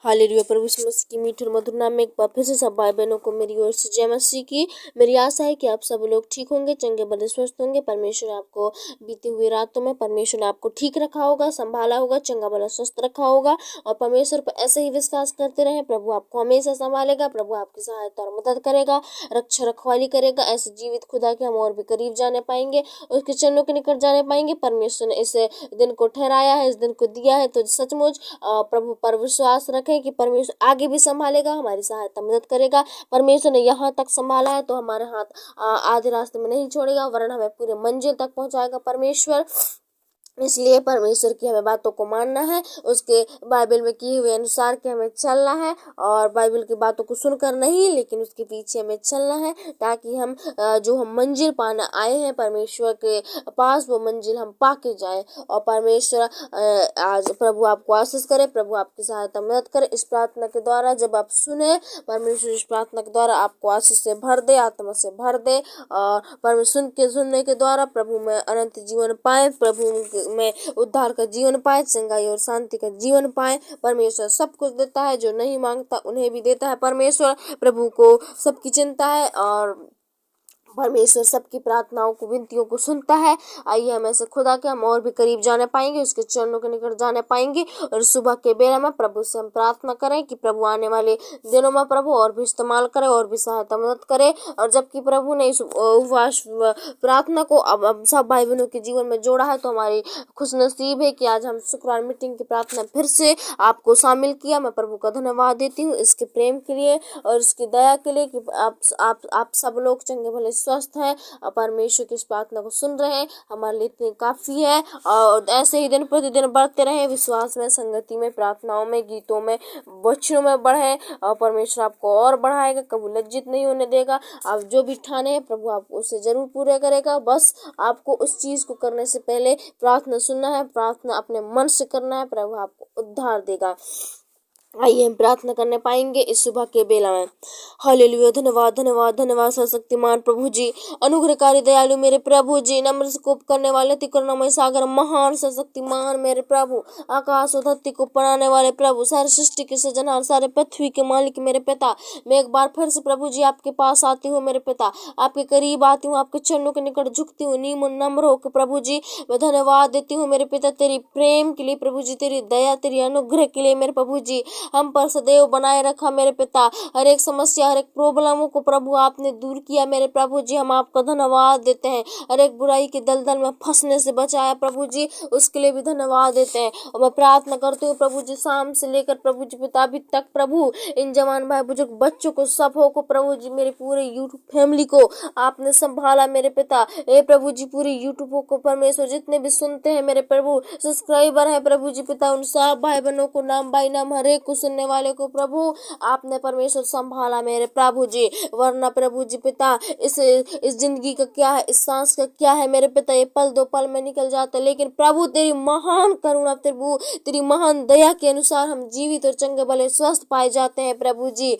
Hallelujah. प्रभु यीशु मसीह की मीठे और मधुर नाम में एक बार फिर से सब भाई बहनों को मेरी ओर से जय मसीह की। मेरी आशा है कि आप सब लोग ठीक होंगे, चंगे भले स्वस्थ होंगे। परमेश्वर ने आपको बीती हुई रातों में परमेश्वर ने आपको ठीक रखा होगा, संभाला होगा, चंगा भला स्वस्थ रखा होगा। और परमेश्वर पर ऐसे ही विश्वास करते रहें। प्रभु आपको हमेशा संभालेगा, प्रभु आपकी सहायता और मदद करेगा, रक्षा रखवाली करेगा। ऐसे जीवित खुदा के हम और भी करीब जाने पाएंगे, उसके चरणों के निकट जाने पाएंगे। परमेश्वर ने इस दिन को ठहराया है, इस दिन को दिया है, तो सचमुच प्रभु पर विश्वास रखें कि परमेश्वर आगे भी संभालेगा, हमारी सहायता मदद करेगा। परमेश्वर ने यहाँ तक संभाला है तो हमारे हाथ आधे रास्ते में नहीं छोड़ेगा, वरन हमें पूरे मंजिल तक पहुँचाएगा परमेश्वर। इसलिए परमेश्वर की हमें बातों को मानना है, उसके बाइबल में किए हुए अनुसार के हमें चलना है। और बाइबल की बातों को सुनकर नहीं, लेकिन उसके पीछे हमें चलना है, ताकि हम जो हम मंजिल पाना आए हैं परमेश्वर के पास, वो मंजिल हम पाके जाएं। और परमेश्वर आज प्रभु आपको आशीष करे, प्रभु आपकी सहायता मदद करे। इस प्रार्थना के द्वारा जब आप सुने, परमेश्वर इस प्रार्थना के द्वारा आपको आशीष से भर दे, आत्मा से भर दे। और परमेश्वर सुनने के द्वारा प्रभु में अनंत जीवन पाए, प्रभु में उद्धार का जीवन पाए, चंगाई और शांति का जीवन पाए। परमेश्वर सब कुछ देता है, जो नहीं मांगता उन्हें भी देता है। परमेश्वर प्रभु को सबकी चिंता है और परमेश्वर सबकी प्रार्थनाओं को, विनतियों को सुनता है। आइए हम ऐसे खुदा के हम और भी करीब जाने पाएंगे, उसके चरणों के निकट जाने पाएंगे। और सुबह के बेला में प्रभु से हम प्रार्थना करें कि प्रभु आने वाले दिनों में प्रभु और भी इस्तेमाल करे, और भी सहायता मदद करे। और जबकि प्रभु ने इस उपवास प्रार्थना को अब सब भाई बहनों के जीवन में जोड़ा है, तो हमारी खुश नसीब है कि आज हम शुक्रवार मीटिंग की प्रार्थना फिर से आपको शामिल किया। मैं प्रभु का धन्यवाद देती हूँ इसके प्रेम के लिए और इसकी दया के लिए कि आप सब लोग चंगे भले स्वस्थ हैं और परमेश्वर की इस प्रार्थना को सुन रहे हैं। हमारे लिए इतने काफी है। और ऐसे ही दिन प्रतिदिन बढ़ते रहे विश्वास में, संगति में, प्रार्थनाओं में, गीतों में, वचनों में बढ़े। और परमेश्वर आपको और बढ़ाएगा, कभी लज्जित नहीं होने देगा। आप जो भी ठाने हैं प्रभु आपको उसे जरूर पूरा करेगा। बस आपको उस चीज को करने से पहले प्रार्थना सुनना है, प्रार्थना अपने मन से करना है, प्रभु आपको उद्धार देगा। आइए हम प्रार्थना करने पाएंगे इस सुबह के बेला में। हालेलुया। धन्यवाद धन्यवाद धन्यवाद सर्वशक्तिमान प्रभु जी, अनुग्रहकारी दयालु मेरे प्रभु जी, नम्र से कोप करने वाले, करुणामय सागर, महान सर्वशक्तिमान मेरे प्रभु, आकाश और धरती को बनाने वाले प्रभु, सारे सृष्टि के सृजनहार, सारे पृथ्वी के मालिक मेरे पिता। मैं एक बार फिर से प्रभु जी आपके पास आती हूँ मेरे पिता, आपके करीब आती हूँ, आपके चरणों के निकट झुकती हूँ, नीम और नम्र होकर प्रभु जी मैं धन्यवाद देती हूँ मेरे पिता, तेरी प्रेम के लिए प्रभु जी, तेरी दया, तेरी अनुग्रह के लिए मेरे प्रभु जी। हम पर सदैव बनाए रखा मेरे पिता। हर एक समस्या, हर एक प्रॉब्लमों को प्रभु आपने दूर किया मेरे प्रभु जी, हम आपका धन्यवाद देते हैं। हर एक बुराई के दलदल में फंसने से बचाया प्रभु जी, उसके लिए भी धन्यवाद देते हैं। और मैं प्रार्थना करती हूँ प्रभु जी, शाम से लेकर प्रभु जी पिता अभी तक प्रभु इन जवान भाई बुजुर्ग बच्चों को, सबों को प्रभु जी, मेरे पूरे यूट्यूब फैमिली को आपने संभाला मेरे पिता। ए प्रभु जी, पूरे यूट्यूब को परमेश्वर जितने भी सुनते हैं मेरे प्रभु, सब्सक्राइबर है प्रभु जी पिता, उन सब भाई बहनों को नाम बाई नाम हर एक को सुनने वाले को प्रभु आपने परमेश्वर संभाला मेरे प्रभु जी। वरना प्रभु जी पिता इस जिंदगी का क्या है, इस सांस का क्या है मेरे पिता, ये पल दो पल में निकल जाता, लेकिन प्रभु तेरी महान करुणा, प्रभु तेरी महान दया के अनुसार हम जीवित और चंगे भले स्वस्थ पाए जाते हैं प्रभु जी।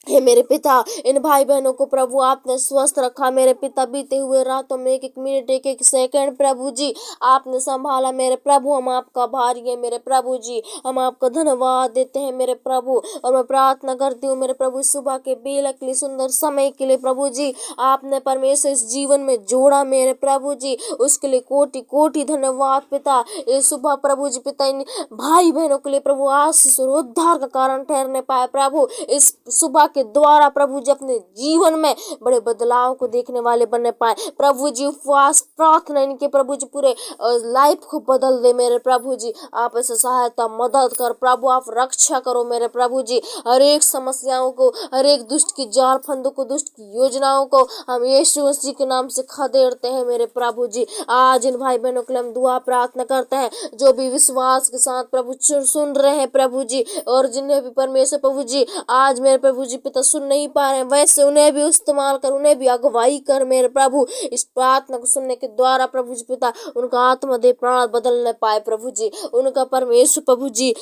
हे मेरे पिता, इन भाई बहनों को प्रभु आपने स्वस्थ रखा मेरे पिता, बीते हुए रातों में एक एक मिनट, एक एक सेकंड प्रभु जी आपने संभाला मेरे प्रभु। हम आपका भारी है मेरे प्रभु जी, हम आपका धन्यवाद देते हैं मेरे प्रभु। और मैं प्रार्थना करती हूँ मेरे प्रभु सुबह के बेला के लिए, सुंदर समय के लिए प्रभु जी आपने परमेश्वर इस जीवन में जोड़ा मेरे प्रभु जी, उसके लिए कोटि कोटि धन्यवाद पिता। ये सुबह प्रभु जी पिता इन भाई बहनों के लिए प्रभु आशीष और उद्धार का कारण ठहरने पाए प्रभु। इस सुबह के द्वारा प्रभु जी अपने जीवन में बड़े बदलाव को देखने वाले बनने पाए प्रभु जी। उपवास प्रार्थना इनके प्रभु जी पूरे लाइफ को बदल दे मेरे प्रभु जी। आप ऐसे सहायता मदद कर प्रभु, आप रक्षा करो मेरे प्रभु जी। हर एक समस्याओं को, हर एक दुष्ट की जाल फंदों को, दुष्ट की योजनाओं को हम यीशु मसीह के नाम से खदेड़ते हैं मेरे प्रभु जी। आज इन भाई बहनों के लिए हम दुआ प्रार्थना करते हैं, जो भी विश्वास के साथ प्रभु सुन रहे हैं प्रभु जी, और जिन्हें भी परमेश्वर प्रभु जी आज मेरे प्रभु जी पिता सुन नहीं पा रहे हैं, वैसे उन्हें भी इस्तेमाल कर, उन्हें भी अगुवाई कर मेरे प्रभु। इस प्रार्थना को सुनने के द्वारा प्रभु जी पिता उनका आत्मा देह प्राण बदलने पाए प्रभु जी, उनका परमेश्वर प्रभु जी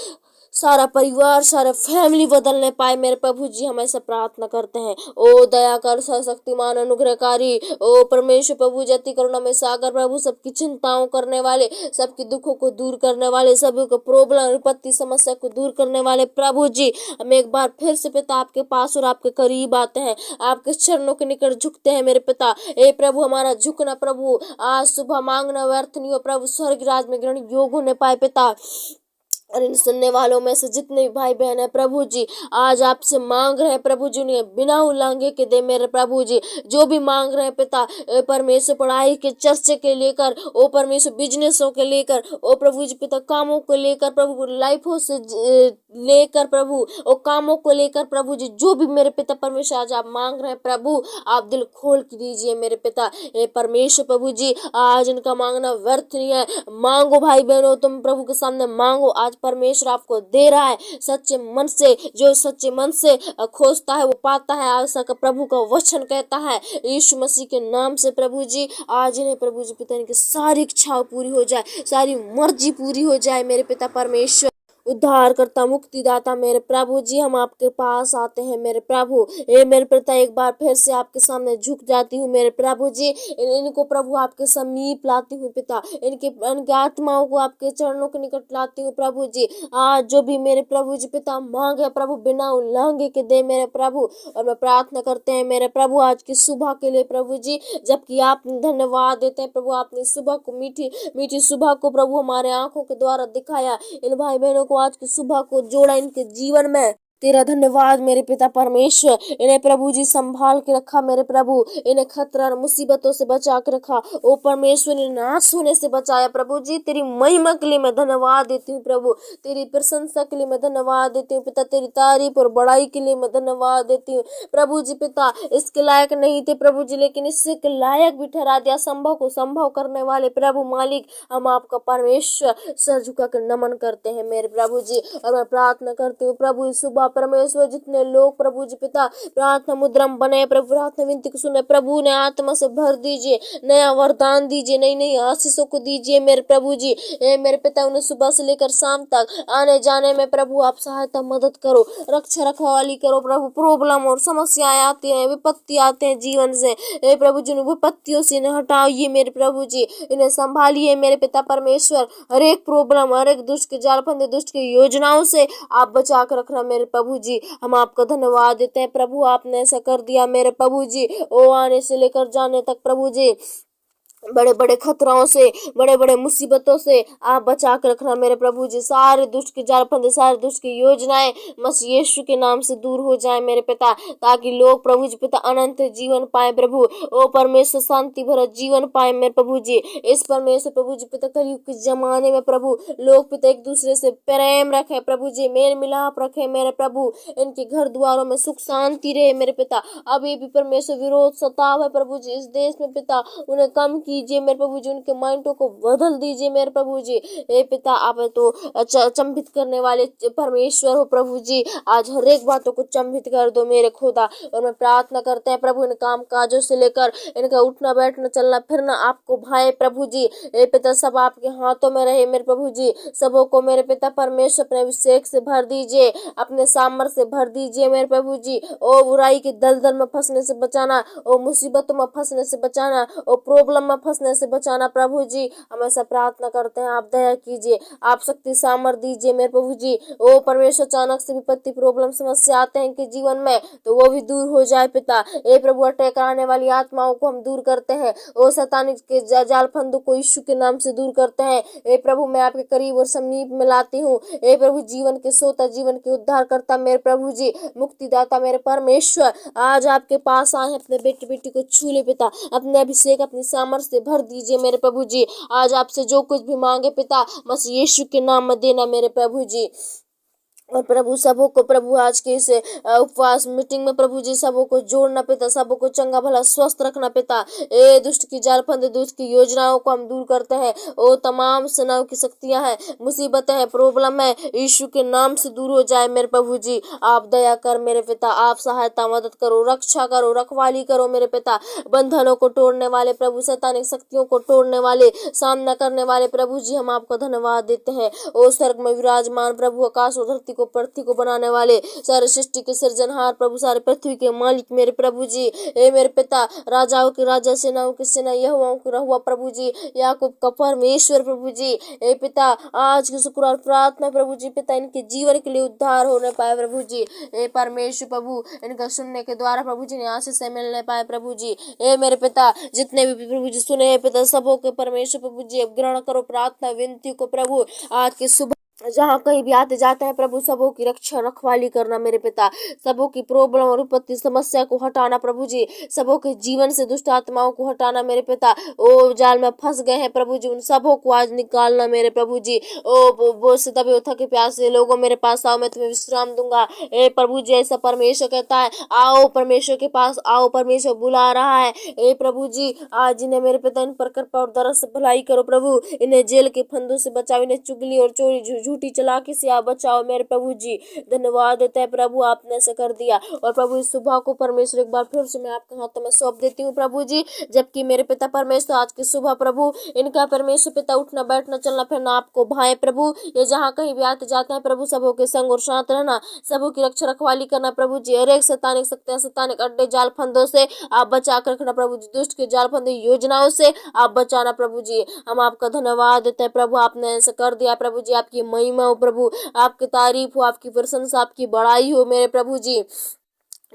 सारा परिवार, सारा फैमिली बदलने पाए मेरे प्रभु जी, हम ऐसा प्रार्थना करते हैं। ओ दया कर, सर्वशक्तिमान अनुग्रहकारी, ओ परमेश्वर प्रभु जी, अति करुणा में सागर प्रभु, सबकी चिंताओं करने वाले, सबके दुखों को दूर करने वाले, सभी को प्रॉब्लम विपत्ति समस्या को दूर करने वाले प्रभु जी, हम एक बार फिर से पिता आपके पास और आपके करीब आते हैं, आपके चरणों के निकट झुकते हैं मेरे पिता। ए प्रभु, हमारा झुकना प्रभु आज सुबह मांगना व्यर्थ नहीं हो प्रभु, स्वर्ग राज में ग्रहण योग होने पाए पिता। और इन सुनने वालों में से जितने भी भाई बहन है प्रभु जी, आज आपसे मांग रहे हैं प्रभु जी, उन्हें बिना उल्लंघे के दे मेरे प्रभु जी। जो भी मांग रहे हैं पिता, परमेश्वर पढ़ाई के चर्चे के लेकर, ओ परमेश्वर बिजनेसों के लेकर, ओ प्रभु जी पिता कामों को लेकर प्रभु, लाइफों से लेकर प्रभु, ओ कामों को लेकर प्रभु जी, जो भी मेरे पिता परमेश्वर आज आप मांग रहे हैं प्रभु, आप दिल खोल के दीजिए मेरे पिता। परमेश्वर प्रभु जी, आज इनका मांगना व्यर्थ नहीं है। मांगो भाई बहनों, तुम प्रभु के सामने मांगो, आज परमेश्वर आपको दे रहा है सच्चे मन से। जो सच्चे मन से खोजता है वो पाता है, ऐसा का प्रभु का वचन कहता है। यीशु मसीह के नाम से प्रभु जी, आज इन्हें प्रभु जी पिता, इनकी सारी इच्छाएं पूरी हो जाए, सारी मर्जी पूरी हो जाए मेरे पिता परमेश्वर। उद्धार करता मुक्तिदाता मेरे प्रभु जी, हम आपके पास आते हैं मेरे प्रभु। मेरे पिता, एक बार फिर से आपके सामने झुक जाती हूँ मेरे प्रभु जी। इनको प्रभु आपके समीप लाती हूँ पिता, इनके आत्माओं को आपके चरणों के निकट लाती हूँ प्रभु जी। आज जो भी मेरे प्रभु जी पिता मांगे प्रभु, बिना उल्लंघे के दे मेरे प्रभु। और मैं प्रार्थना करते हैं मेरे प्रभु आज की सुबह के लिए प्रभु जी, जबकि आप धन्यवाद देते हैं प्रभु, आपने सुबह को मीठी मीठी सुबह को प्रभु हमारे आंखों के द्वारा दिखाया, इन भाई बहनों को आज की सुबह को जोड़ा इनके जीवन में। तेरा धन्यवाद मेरे पिता परमेश्वर, इन्हें प्रभु जी संभाल के रखा मेरे प्रभु, इन्हें खतरा और मुसीबतों से बचा के रखा। ओ परमेश्वर, इन्हें नाश होने से बचाया प्रभु जी। तेरी महिमा के लिए मैं धन्यवाद देती हूँ प्रभु, तेरी प्रशंसा के लिए मैं धन्यवाद देती हूँ पिता, तेरी तारीफ और बड़ाई के लिए मैं धन्यवाद देती हूँ प्रभु जी पिता। इसके लायक नहीं थे प्रभु जी, लेकिन इससे लायक भी ठहरा दिया, संभव को संभव करने वाले प्रभु मालिक, हम आपका परमेश्वर सर झुका कर नमन करते हैं मेरे प्रभु जी। और मैं प्रार्थना करती हूँ प्रभु इस सुबह परमेश्वर, जितने लोग प्रभु जी पिता प्रार्थना मुद्रा बने प्रभु, प्रार्थना विनती को सुने प्रभु, ने आत्मा से भर दीजिए, नया वरदान दीजिए, नई नई आशीषों को दीजिए मेरे प्रभु जी। मेरे पिता, उन्हें सुबह से लेकर शाम तक आने जाने में प्रभु आप सहायता मदद करो, रक्षा रखवाली करो प्रभु। प्रॉब्लम और समस्याएं आती हैं, विपत्ति आते हैं जीवन से, प्रभु जी विपत्तियों से इन्हें हटाइए मेरे प्रभु जी, इन्हें संभालिए मेरे पिता परमेश्वर। हर एक प्रॉब्लम, हर एक दुष्ट के जाल फंदे, दुष्ट की योजनाओं से आप बचा कर रखना मेरे प्रभु जी। हम आपका धन्यवाद देते हैं प्रभु, आपने ऐसा कर दिया मेरे प्रभु जी। ओ आने से लेकर जाने तक प्रभु जी, बड़े बड़े खतराओं से, बड़े बड़े मुसीबतों से आप बचा कर रखना मेरे प्रभु जी। सारे दुष्ट के जाल फंदे, सारे दुष्ट की योजनाएं मसीह यीशु के नाम से दूर हो जाए मेरे पिता, ताकि लोग प्रभु जी पिता अनंत जीवन पाए प्रभु। ओ परमेश्वर, शांति भरा जीवन पाए मेरे प्रभु जी। इस परमेश्वर प्रभु जी पिता कलयुग के जमाने में प्रभु, लोग पिता एक दूसरे से प्रेम रखे प्रभु जी, मेल मिलाप रखे मेरे प्रभु, इनके घर द्वारों में सुख शांति रहे मेरे पिता। अभी भी परमेश्वर विरोध सताव है प्रभु जी इस देश में पिता, उन्हें कम कीजिए मेरे प्रभु जी, उनके माइंडों को बदल दीजिए मेरे प्रभु जी। पिता, आप तो अचंभित करने वाले परमेश्वर हो प्रभु जी, आज हर एक बातों को चंभित कर दो मेरे खुदा। और मैं प्रार्थना करते हैं प्रभु, इन काम काजों से लेकर इनका उठना बैठना चलना फिरना आपको भाए प्रभु जी। पिता, सब आपके हाथों में रहे मेरे प्रभु जी। सबों को मेरे पिता परमेश्वर अपने अभिषेक से भर दीजिए, अपने सामर्थ से भर दीजिए मेरे प्रभु जी। ओ बुराई के दलदल में फंसने से बचाना, ओ मुसीबतों में फंसने से बचाना, ओ प्रॉब्लम में फंसने से बचाना प्रभु जी। हम ऐसा प्रार्थना करते हैं, आप दया कीजिए, आप शक्ति सामर्थ दीजिए मेरे प्रभु जी। ओ परमेश्वर, अचानक से विपत्ति प्रॉब्लम समस्या आते हैं इनके जीवन में, तो वो भी दूर हो जाए पिता। प्रभु, अटैक आने वाली आत्माओं को हम दूर करते हैं, ओ शैतानिक के जाल फंदों को यीशु के नाम से दूर करते हैं। प्रभु, मैं आपके करीब और समीप में लाती हूँ। प्रभु, जीवन के सोता, जीवन के उद्धार करता मेरे प्रभु जी, मुक्तिदाता मेरे परमेश्वर, आज आपके पास आए हैं, अपने बेटे बेटी को छू ले पिता, अपने अभिषेक अपनी सामर्थ से भर दीजिए मेरे प्रभु जी। आज आपसे जो कुछ भी मांगे पिता, मसीह यीशु के नाम में देना मेरे प्रभु जी। और प्रभु, सबों को प्रभु आज के इस उपवास मीटिंग में प्रभु जी सबों को जोड़ना पिता, सबों को चंगा भला स्वस्थ रखना पिता। दुष्ट की जाल फंदे, दुष्ट की योजनाओं को हम दूर करते हैं। ओ तमाम सेनाओं की शक्तियां हैं, मुसीबतें हैं, प्रॉब्लम है, यीशु के नाम से दूर हो जाए मेरे प्रभु जी। आप दया कर मेरे पिता, आप सहायता मदद करो, रक्षा करो, रखवाली करो मेरे पिता। बंधनों को तोड़ने वाले प्रभु, शैतानिक शक्तियों को तोड़ने वाले, सामना करने वाले प्रभु जी, हम आपको धन्यवाद देते हैं। ओ स्वर्ग में विराजमान प्रभु, आकाश और धरती को पृथ्वी को बनाने वाले, सारे सृष्टि के सृजनहार प्रभु, सारे पृथ्वी के मालिक मेरे प्रभु जी, हे मेरे पिता, राजाओं के राजा, सेनाओं के सेना, यहोवाओं के यहोवा प्रभु जी, याकूब का परमेश्वर प्रभु जी, हे पिता, आज की शुक्रवार प्रार्थना प्रभु जी, पिता इनके जीवन के लिए उद्धार होने पाए प्रभु जी, हे परमेश्वर प्रभु, इनका सुनने के द्वारा प्रभु जी ने आशीष से मिलने पाए प्रभु जी, हे मेरे पिता, जितने भी प्रभु जी सुने हैं पिता, सबों के परमेश्वर प्रभु जी अब ग्रहण करो प्रार्थना विनती को प्रभु, आज के सुबह जहाँ कहीं भी आते जाते हैं प्रभु, सबों की रक्षा रखवाली करना मेरे पिता, सबों की प्रॉब्लम और विपत्ति समस्या को हटाना प्रभु जी, सबों के जीवन से दुष्ट आत्माओं को हटाना मेरे पिता, ओ जाल में फंस गए हैं प्रभु जी, उन सबों को आज निकालना मेरे प्रभु जी, ओ बोझ से दबे थके प्यासे लोगों मेरे पास आओ, मैं तुम्हें विश्राम दूंगा, ए प्रभु जी, ऐसा परमेश्वर कहता है, आओ परमेश्वर के पास आओ, परमेश्वर बुला रहा है, ए प्रभु जी, आज इन्हें मेरे पिता इन पर कृपा और दरस से भलाई करो प्रभु, इन्हें जेल के फंदों से बचाओ, इन्हें चुगली और चोरी झूठी चालाकी से आप बचाओ मेरे प्रभु जी, धन्यवाद देते हैं प्रभु, आपने ऐसा कर दिया। और प्रभु इस सुबह को परमेश्वर एक बार फिर से मैं आपके हाथों में सौंप देती हूँ प्रभु जी, जबकि मेरे पिता परमेश्वर आज की सुबह प्रभु इनका परमेश्वर पिता उठना बैठना चलना फिरना आपको भाए प्रभु, ये जहाँ कहीं भी आते जाते हैं प्रभु, सबों के संग और साथ रहना, सबों की रक्षा रखवाली करना प्रभु जी, हर एक शैतानिक शक्तियां शैतानिक अड्डे जाल फंदों से आप बचा कर रखना प्रभु जी, दुष्ट के जाल फंदे योजनाओं से आप बचाना प्रभु जी, हम आपका धन्यवाद देते हैं प्रभु, आपने ऐसा कर दिया प्रभु जी, आपकी महिमा हो प्रभु, आपकी तारीफ हो, आपकी प्रशंसा, आपकी बड़ाई हो मेरे प्रभु जी,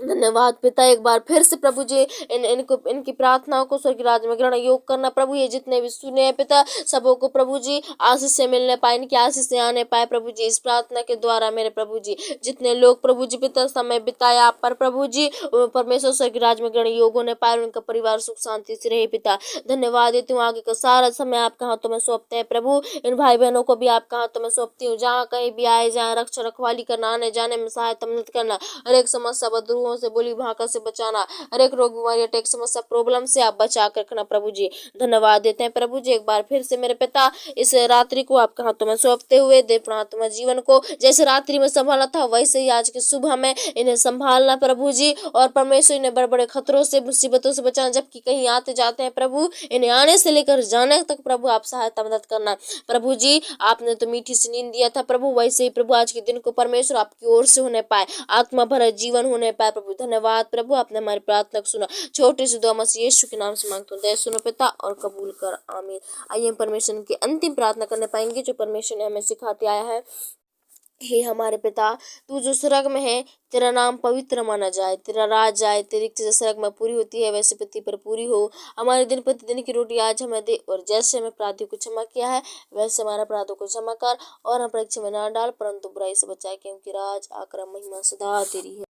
धन्यवाद पिता एक बार फिर से प्रभु जी, इनकी प्रार्थनाओं को स्वर्ग राज्य में ग्रहण योग करना प्रभु, ये जितने भी सुने हैं पिता, सबों को प्रभु जी आशीष से मिलने पाए, इनकी आशीष से आने पाए प्रभु जी, इस प्रार्थना के द्वारा मेरे प्रभु जी, जितने लोग प्रभु जी पिता समय बिताया आप पर प्रभु जी, परमेश्वर स्वर्ग राज्य में ग्रहण योग होने पाए, उनका परिवार सुख शांति से रहे पिता, धन्यवाद देती हूँ, आगे का सारा समय आपके हाथों में सौंपते हैं प्रभु, इन भाई बहनों को भी आपके हाथों में सौंपती हूँ, जहाँ कहीं भी आए जाए रक्षा रखवाली करना, आने जाने में सहायता मदद करना, हर एक समस्या बदरुओं से बोली भाका से बचाना, हर एक रोग बीमारी अटैक समस्या प्रॉब्लम से आप बचा कर रखना प्रभु जी, धन्यवाद देते हैं प्रभु जी एक बार फिर से मेरे पिता, इस रात्रि को आपके हाथों में सौंपते हुए दे प्रार्थना जीवन को, जैसे रात्रि में संभाला था वैसे ही आज की सुबह में इन्हें संभालना प्रभु जी, और परमेश्वर इन्हें बड़े बड़े खतरों से मुसीबतों से बचाना, जबकि कहीं आते जाते हैं प्रभु, इन्हें आने से लेकर जाने तक प्रभु आप सहायता मदद करना प्रभु जी, आपने तो मीठी सी नींद दिया था प्रभु, वैसे ही प्रभु आज के दिन को परमेश्वर आपकी ओर से होने पाए, आत्मा भरा जीवन होने पाए प्रभु, धन्यवाद प्रभु, आपने हमारी प्रार्थना को सुना, छोटी सी दुआ मसीह यीशु के नाम से मांगता हूं, दया सुनो पिता और कबूल कर, आमीन। आइए हम परमेश्वर की अंतिम प्रार्थना करने पाएंगे जो परमेश्वर ने हमें सिखाते आया है। हे हमारे पिता, तू जो स्वर्ग में है, तेरा नाम पवित्र माना जाए, तेरा राज आए, तेरी इच्छा स्वर्ग में पूरी होती है वैसे पृथ्वी पर पूरी हो, हमारे दिन प्रतिदिन की रोटी आज हमें दे, और जैसे हमें अपराधियों को क्षमा किया है वैसे हमारे अपराधों को क्षमा कर, और हम परीक्षा में ना डाल परंतु बुराई से बचाए, क्योंकि राज आकर महिमा सदा तेरी है।